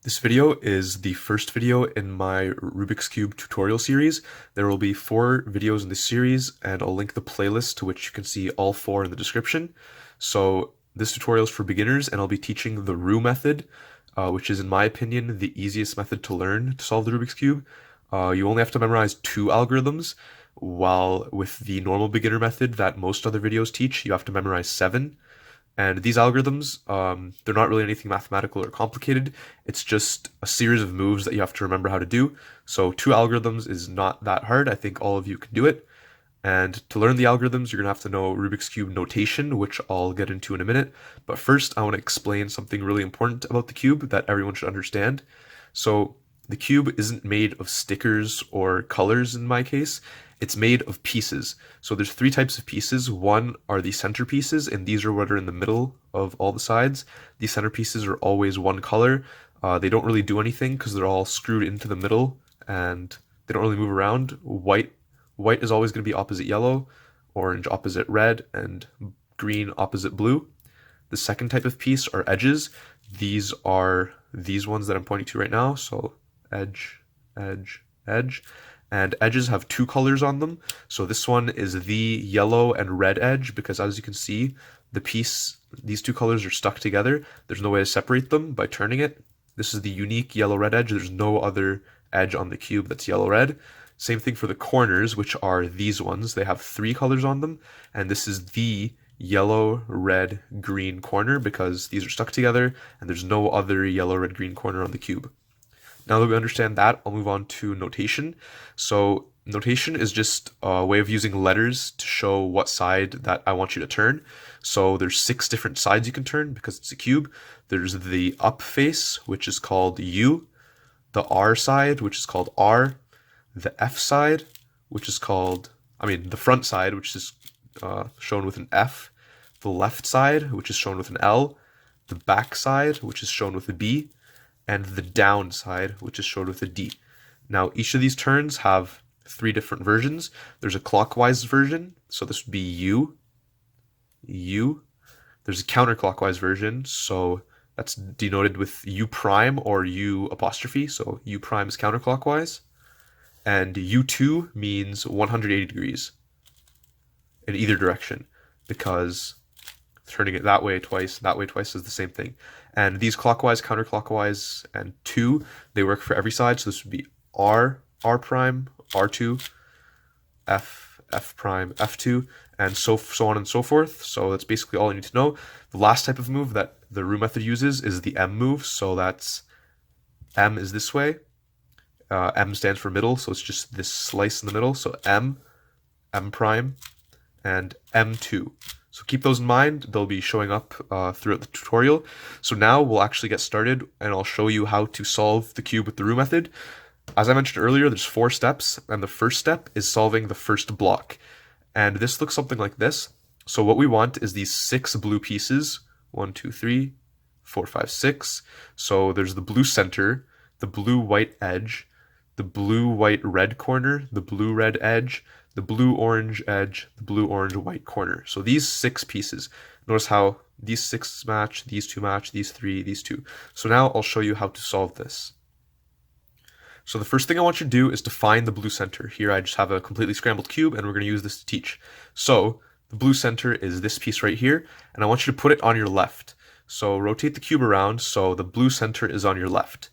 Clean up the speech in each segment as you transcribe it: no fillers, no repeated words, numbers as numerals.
This video is the first video in my Rubik's Cube tutorial series. There will be 4 videos in this series, and I'll link the playlist to which you can see all 4 in the description. So this tutorial is for beginners, and I'll be teaching the Roux method, which is, in my opinion, the easiest method to learn to solve the Rubik's Cube. You only have to memorize 2 algorithms, while with the normal beginner method that most other videos teach, you have to memorize 7. And these algorithms, they're not really anything mathematical or complicated. It's just a series of moves that you have to remember how to do. So 2 algorithms is not that hard. I think all of you can do it. And to learn the algorithms, you're going to have to know Rubik's Cube notation, which I'll get into in a minute. But first, I want to explain something really important about the cube that everyone should understand. So the cube isn't made of stickers or colors in my case. It's made of pieces. So there's 3 types of pieces. One are the center pieces, and these are what are in the middle of all the sides. These center pieces are always one color. They don't really do anything because they're all screwed into the middle and they don't really move around. White is always going to be opposite yellow, orange opposite red, and green opposite blue. The second type of piece are edges. These are these ones that I'm pointing to right now. So edge, edge, edge. And edges have 2 colors on them. So this one is the yellow and red edge, because as you can see, these 2 colors are stuck together. There's no way to separate them by turning it. This is the unique yellow-red edge. There's no other edge on the cube that's yellow-red. Same thing for the corners, which are these ones. They have 3 colors on them, and this is the yellow, red, green corner, because these are stuck together, and there's no other yellow, red, green corner on the cube. Now that we understand that, I'll move on to notation. So notation is just a way of using letters to show what side that I want you to turn. So there's 6 different sides you can turn because it's a cube. There's the up face, which is called U, the R side, which is called R, the F side, which is called, the front side, which is shown with an F, the left side, which is shown with an L, the back side, which is shown with a B, and the down side, which is shown with a D. Now, each of these turns have 3 different versions. There's a clockwise version, so this would be U, U. There's a counterclockwise version, so that's denoted with U prime or U apostrophe, so U prime is counterclockwise. And U2 means 180 degrees in either direction, because turning it that way twice is the same thing. And these clockwise, counterclockwise, and 2, they work for every side. So this would be R, R prime, R2, F, F prime, F2, and so on and so forth. So that's basically all you need to know. The last type of move that the Roux method uses is the M move. So that's M is this way. M stands for middle, so it's just this slice in the middle. So M, M prime, and M2. So keep those in mind. They'll be showing up throughout the tutorial. So now we'll actually get started, and I'll show you how to solve the cube with the Roux method. As I mentioned earlier, there's 4 steps, and the first step is solving the first block. And this looks something like this. So what we want is these 6 blue pieces. 1, 2, 3, 4, 5, 6. So there's the blue center, the blue-white edge, the blue-white-red corner, the blue-red edge, the blue-orange edge, the blue-orange-white corner. So these 6 pieces. Notice how these 6 match, these 2 match, these 3, these 2. So now I'll show you how to solve this. So the first thing I want you to do is to find the blue center. Here I just have a completely scrambled cube, and we're going to use this to teach. So the blue center is this piece right here, and I want you to put it on your left. So rotate the cube around so the blue center is on your left.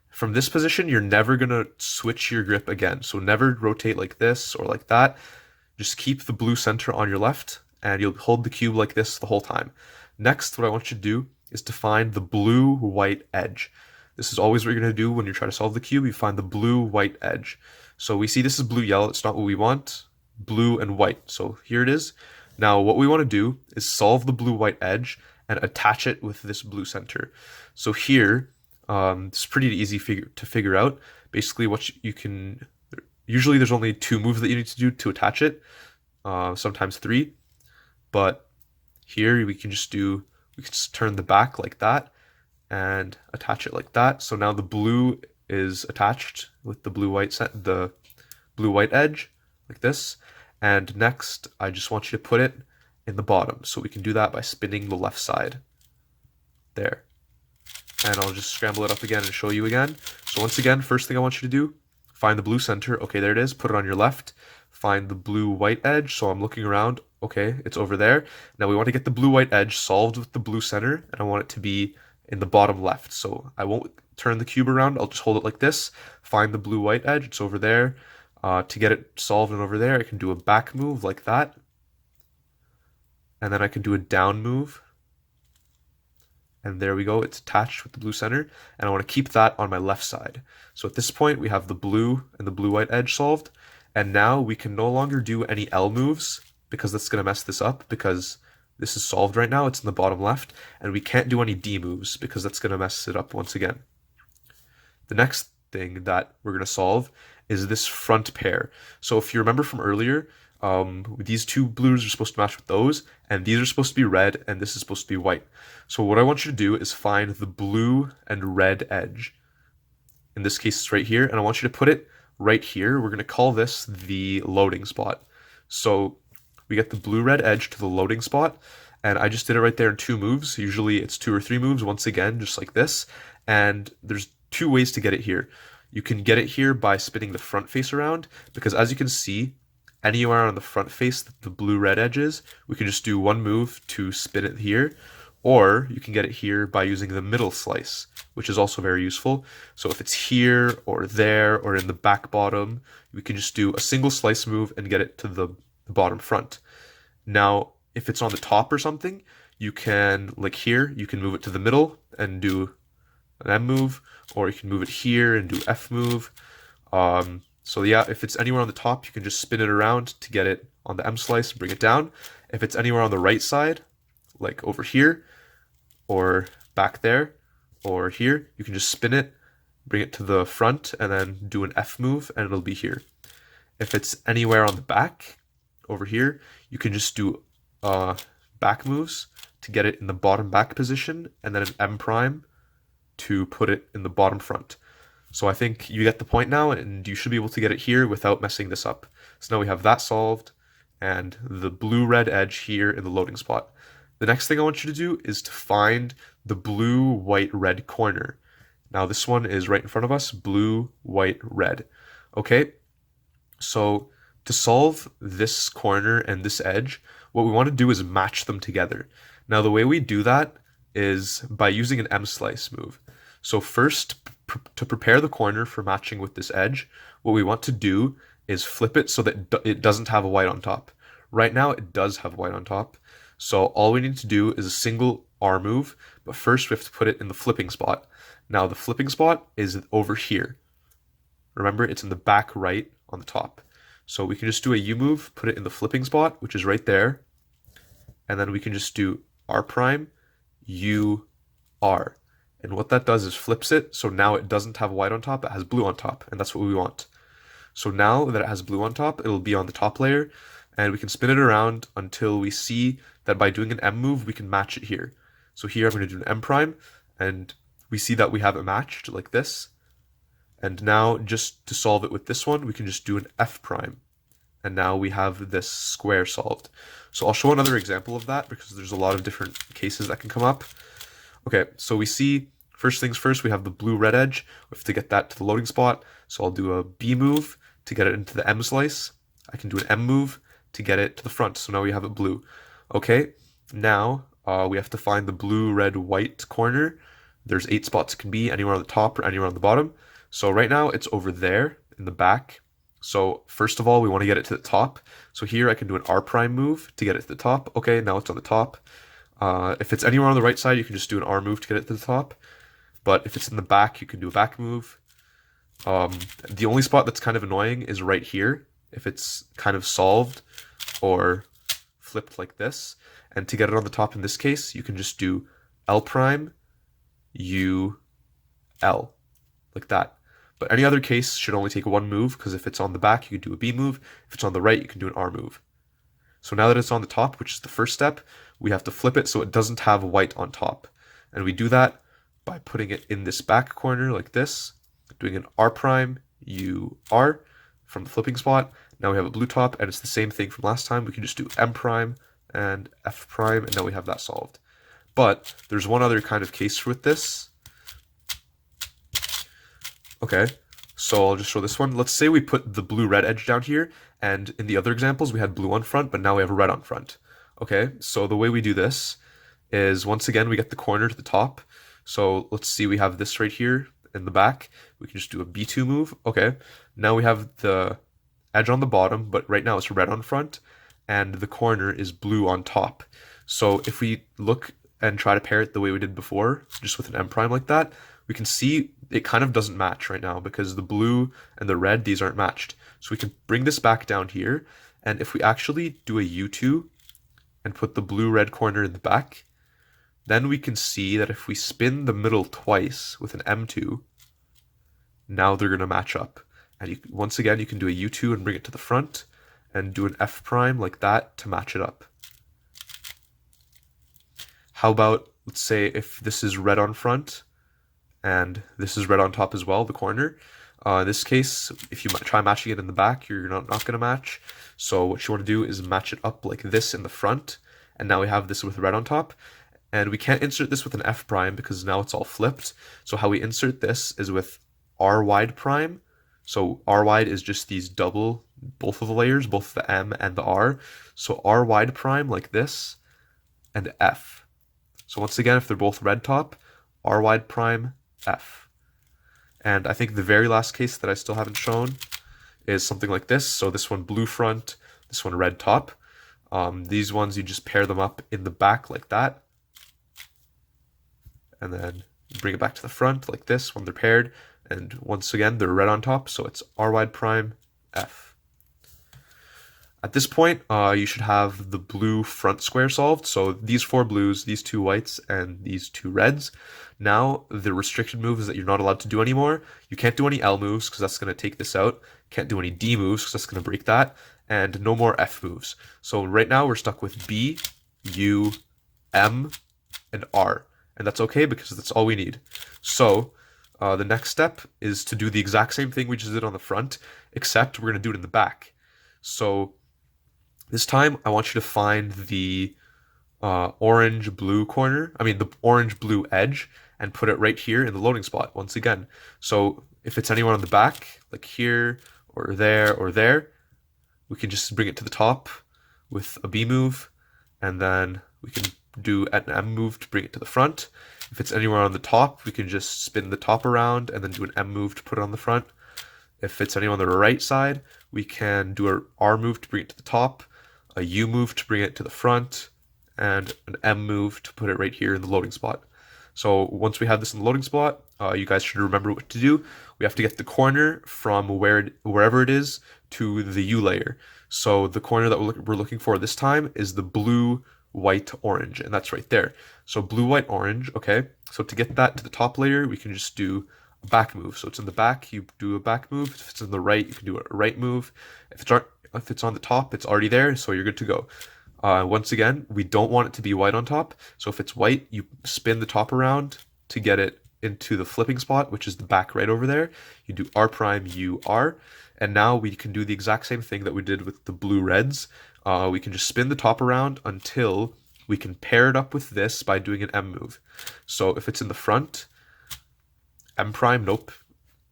From this position, you're never going to switch your grip again. So never rotate like this or like that. Just keep the blue center on your left, and you'll hold the cube like this the whole time. Next, what I want you to do is to find the blue-white edge. This is always what you're going to do when you try to solve the cube. You find the blue-white edge. So we see this is blue-yellow. It's not what we want. Blue and white. So here it is. Now, what we want to do is solve the blue-white edge and attach it with this blue center. So here, it's pretty easy to figure out. Basically, usually there's only 2 moves that you need to do to attach it, sometimes 3, but here we can just turn the back like that and attach it like that. So now the blue is attached with the blue-white edge like this. And next, I just want you to put it in the bottom. So we can do that by spinning the left side. There. and I'll just scramble it up again and show you again. So once again, first thing I want you to do, find the blue center. Okay, there it is. Put it on your left. Find the blue-white edge. So I'm looking around. Okay, it's over there. Now we want to get the blue-white edge solved with the blue center, and I want it to be in the bottom left. So I won't turn the cube around. I'll just hold it like this. Find the blue-white edge. It's over there. To get it solved and over there, I can do a back move like that. And then I can do a down move. And there we go, it's attached with the blue center, and I want to keep that on my left side. So at this point, we have the blue and the blue-white edge solved, and now we can no longer do any L moves, because that's going to mess this up, because this is solved right now, it's in the bottom left, and we can't do any D moves, because that's going to mess it up once again. The next thing that we're going to solve is this front pair. So if you remember from earlier, these two blues are supposed to match with those, and these are supposed to be red, and this is supposed to be white. So what I want you to do is find the blue and red edge. In this case, it's right here, and I want you to put it right here. We're going to call this the loading spot. So we get the blue-red edge to the loading spot, and I just did it right there in 2 moves. Usually it's 2 or 3 moves, once again, just like this. And there's 2 ways to get it here. You can get it here by spinning the front face around, because as you can see, anywhere on the front face that the blue-red edge is, we can just do 1 move to spin it here, or you can get it here by using the middle slice, which is also very useful. So if it's here, or there, or in the back bottom, we can just do a single slice move and get it to the bottom front. Now, if it's on the top or something, you can, like here, you can move it to the middle and do an M move, or you can move it here and do F move. So yeah, if it's anywhere on the top, you can just spin it around to get it on the M slice and bring it down. If it's anywhere on the right side, like over here, or back there, or here, you can just spin it, bring it to the front, and then do an F move, and it'll be here. If it's anywhere on the back, over here, you can just do back moves to get it in the bottom back position, and then an M prime to put it in the bottom front. So I think you get the point now, and you should be able to get it here without messing this up. So now we have that solved, and the blue-red edge here in the loading spot. The next thing I want you to do is to find the blue, white, red corner. Now this one is right in front of us, blue, white, red. Okay, so to solve this corner and this edge, what we want to do is match them together. Now the way we do that is by using an M slice move. So first, to prepare the corner for matching with this edge, what we want to do is flip it so that it doesn't have a white on top. Right now it does have white on top. So all we need to do is a single R move, but first we have to put it in the flipping spot. Now the flipping spot is over here. Remember, it's in the back right on the top. So we can just do a U move, put it in the flipping spot, which is right there. And then we can just do R prime, U, R. And what that does is flips it, so now it doesn't have white on top, it has blue on top, and that's what we want. So now that it has blue on top, it'll be on the top layer, and we can spin it around until we see that by doing an M move, we can match it here. So here I'm going to do an M prime, and we see that we have it matched like this. And now just to solve it with this one, we can just do an F prime. And now we have this square solved. So I'll show another example of that because there's a lot of different cases that can come up. Okay, so we see, first things first, we have the blue-red edge. We have to get that to the loading spot. So I'll do a B move to get it into the M slice. I can do an M move to get it to the front. So now we have it blue. Okay, now we have to find the blue, red, white corner. There's 8 spots it can be, anywhere on the top or anywhere on the bottom. So right now it's over there in the back. So first of all, we want to get it to the top. So here I can do an R prime move to get it to the top. Okay, now it's on the top. If it's anywhere on the right side, you can just do an R move to get it to the top. But if it's in the back, you can do a back move. The only spot that's kind of annoying is right here, if it's kind of solved or flipped like this. And to get it on the top in this case, you can just do L prime, U, L, like that. But any other case should only take 1 move, because if it's on the back, you can do a B move. If it's on the right, you can do an R move. So now that it's on the top, which is the first step, we have to flip it so it doesn't have white on top. And we do that by putting it in this back corner like this, doing an R prime, U, R from the flipping spot. Now we have a blue top, and it's the same thing from last time. We can just do M prime and F prime, and now we have that solved. But there's one other kind of case with this. Okay, so I'll just show this one. Let's say we put the blue-red edge down here, and in the other examples we had blue on front, but now we have red on front. Okay, so the way we do this is, once again, we get the corner to the top. So let's see, we have this right here in the back. We can just do a B2 move. Okay, now we have the edge on the bottom, but right now it's red on front, and the corner is blue on top. So if we look and try to pair it the way we did before, just with an M prime like that, we can see it kind of doesn't match right now because the blue and the red, these aren't matched. So we can bring this back down here, and if we actually do a U2 and put the blue-red corner in the back, then we can see that if we spin the middle twice with an M2, now they're going to match up. And once again, you can do a U2 and bring it to the front, and do an F prime like that to match it up. How about, let's say, if this is red on front, and this is red on top as well, the corner. In this case, if you try matching it in the back, you're not going to match. So what you want to do is match it up like this in the front, and now we have this with red on top. And we can't insert this with an F prime because now it's all flipped. So how we insert this is with R wide prime. So R wide is just these double, both of the layers, both the M and the R. So R wide prime like this, and F. So once again, if they're both red top, R wide prime, F. And I think the very last case that I still haven't shown is something like this. So this one blue front, this one red top. These ones, you just pair them up in the back like that. And then bring it back to the front like this when they're paired. And once again, they're red on top, so it's R wide prime, F. At this point, you should have the blue front square solved. So these 4 blues, these 2 whites, and these 2 reds. Now, the restricted move is that you're not allowed to do anymore. You can't do any L moves because that's going to take this out. Can't do any D moves because that's going to break that. And no more F moves. So right now, we're stuck with B, U, M, and R. And that's okay because that's all we need. So the next step is to do the exact same thing we just did on the front, except we're going to do it in the back. So this time, I want you to find the orange-blue corner, the orange-blue edge, and put it right here in the loading spot once again. So if it's anywhere on the back, like here, or there, we can just bring it to the top with a B move, and then we can do an M move to bring it to the front. If it's anywhere on the top, we can just spin the top around and then do an M move to put it on the front. If it's anywhere on the right side, we can do an R move to bring it to the top, a U move to bring it to the front, and an M move to put it right here in the loading spot. So once we have this in the loading spot, you guys should remember what to do. We have to get the corner from wherever it is to the U layer. So the corner that we're looking for this time is the blue, white, orange, and that's right there. So blue, white, orange, okay? So to get that to the top layer, we can just do a back move. So it's in the back, you do a back move. If it's in the right, you can do a right move. If it's on the top, it's already there, so you're good to go. Once again, we don't want it to be white on top. So if it's white, you spin the top around to get it into the flipping spot, which is the back right over there. You do R prime, U, R. And now we can do the exact same thing that we did with the blue reds. We can just spin the top around until we can pair it up with this by doing an M move. So if it's in the front, M prime, nope.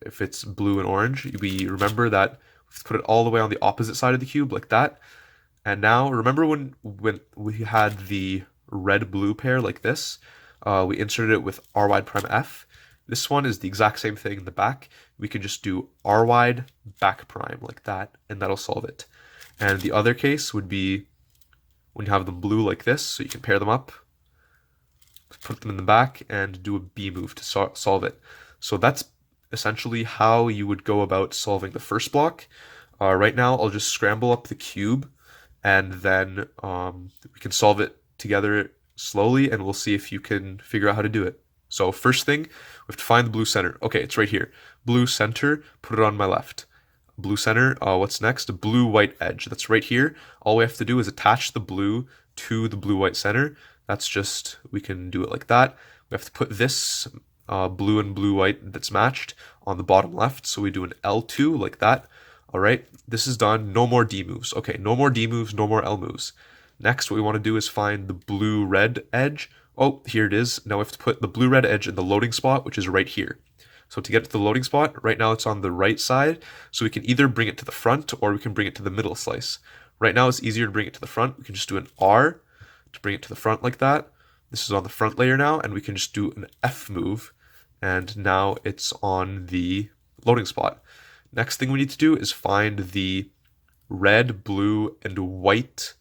If it's blue and orange, we remember that we have to put it all the way on the opposite side of the cube like that. And now, remember when we had the red-blue pair like this? We inserted it with R wide prime F. This one is the exact same thing in the back. We can just do R wide back prime like that, and that'll solve it. And the other case would be when you have them blue like this, so you can pair them up, put them in the back, and do a B move to solve it. So that's essentially how you would go about solving the first block. Right now, I'll just scramble up the cube, and then we can solve it together slowly, and we'll see if you can figure out how to do it. So first thing, we have to find the blue center. Okay, it's right here. Blue center, put it on my left. Blue center, what's next? Blue white edge. That's right here. All we have to do is attach the blue to the blue white center. That's just, we can do it like that. We have to put this blue and blue white that's matched on the bottom left. So we do an L2 like that. All right, this is done. No more D moves. Okay, no more D moves, no more L moves. Next, what we want to do is find the blue-red edge. Oh, here it is. Now we have to put the blue-red edge in the loading spot, which is right here. So to get to the loading spot, right now it's on the right side, so we can either bring it to the front or we can bring it to the middle slice. Right now it's easier to bring it to the front. We can just do an R to bring it to the front like that. This is on the front layer now, and we can just do an F move, and now it's on the loading spot. Next thing we need to do is find the red, blue, and white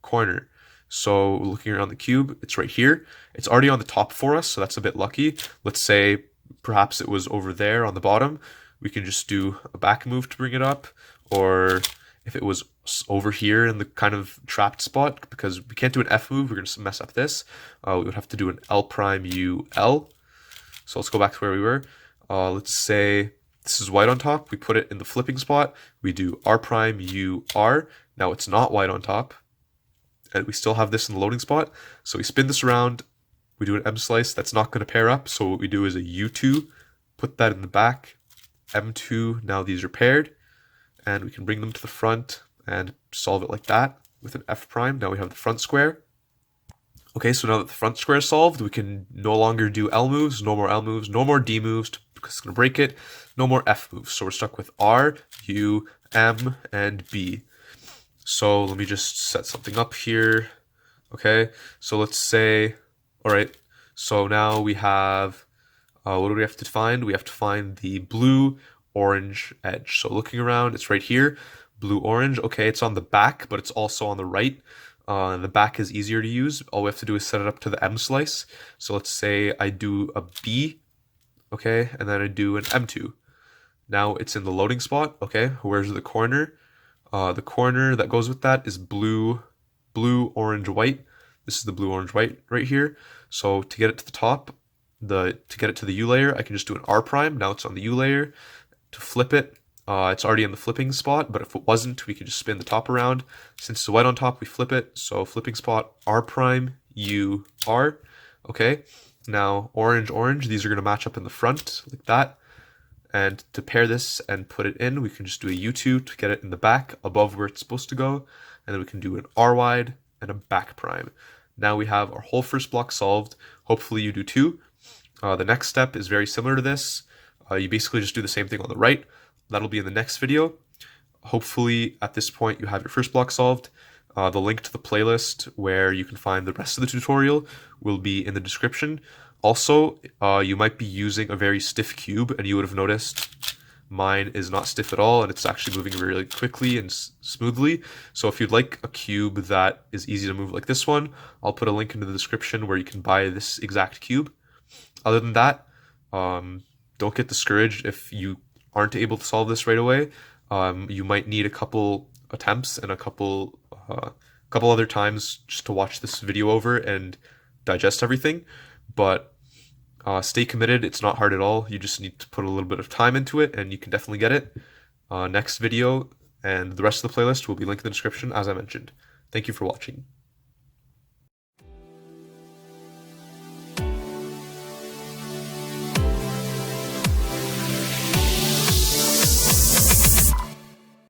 corner. So looking around the cube, it's right here. It's already on the top for us, so that's a bit lucky. Let's say perhaps it was over there on the bottom. We can just do a back move to bring it up, or if it was over here in the kind of trapped spot, because we can't do an F move, we're going to mess up this. We would have to do an L prime U L. So let's go back to where we were. Let's say this is white on top. We put it in the flipping spot. We do R prime U R. Now it's not white on top, and we still have this in the loading spot. So we spin this around. We do an M slice. That's not going to pair up. So what we do is a U2, put that in the back, M2. Now these are paired, and we can bring them to the front and solve it like that with an F prime. Now we have the front square. Okay, so now that the front square is solved, we can no longer do L moves, no more L moves, no more D moves because it's going to break it, no more F moves. So we're stuck with R, U, M, and B. So let me just set something up here. Okay, so let's say, all right, so now we have, what do we have to find? We have to find the blue, orange edge. So looking around, it's right here, blue, orange. Okay, it's on the back, but it's also on the right. The back is easier to use. All we have to do is set it up to the M slice. So let's say I do a B, okay, and then I do an M2. Now it's in the loading spot, okay, where's the corner? The corner that goes with that is blue, orange, white. This is the blue, orange, white right here. So to get it to the top, to get it to the U layer, I can just do an R prime. Now it's on the U layer. To flip it, it's already in the flipping spot, but if it wasn't, we could just spin the top around. Since it's white on top, we flip it. So flipping spot, R prime, U, R. Okay, now orange, orange, these are going to match up in the front like that. And to pair this and put it in, we can just do a U2 to get it in the back above where it's supposed to go. And then we can do an R wide and a back prime. Now we have our whole first block solved. Hopefully you do too. The next step is very similar to this. You basically just do the same thing on the right. That'll be in the next video. Hopefully at this point you have your first block solved. The link to the playlist where you can find the rest of the tutorial will be in the description. Also, you might be using a very stiff cube, and you would have noticed mine is not stiff at all, and it's actually moving really quickly and smoothly. So if you'd like a cube that is easy to move like this one, I'll put a link in the description where you can buy this exact cube. Other than that, don't get discouraged if you aren't able to solve this right away. You might need a couple attempts and a couple other times just to watch this video over and digest everything. But stay committed. It's not hard at all. You just need to put a little bit of time into it, and you can definitely get it. Next video and the rest of the playlist will be linked in the description, as I mentioned. Thank you for watching.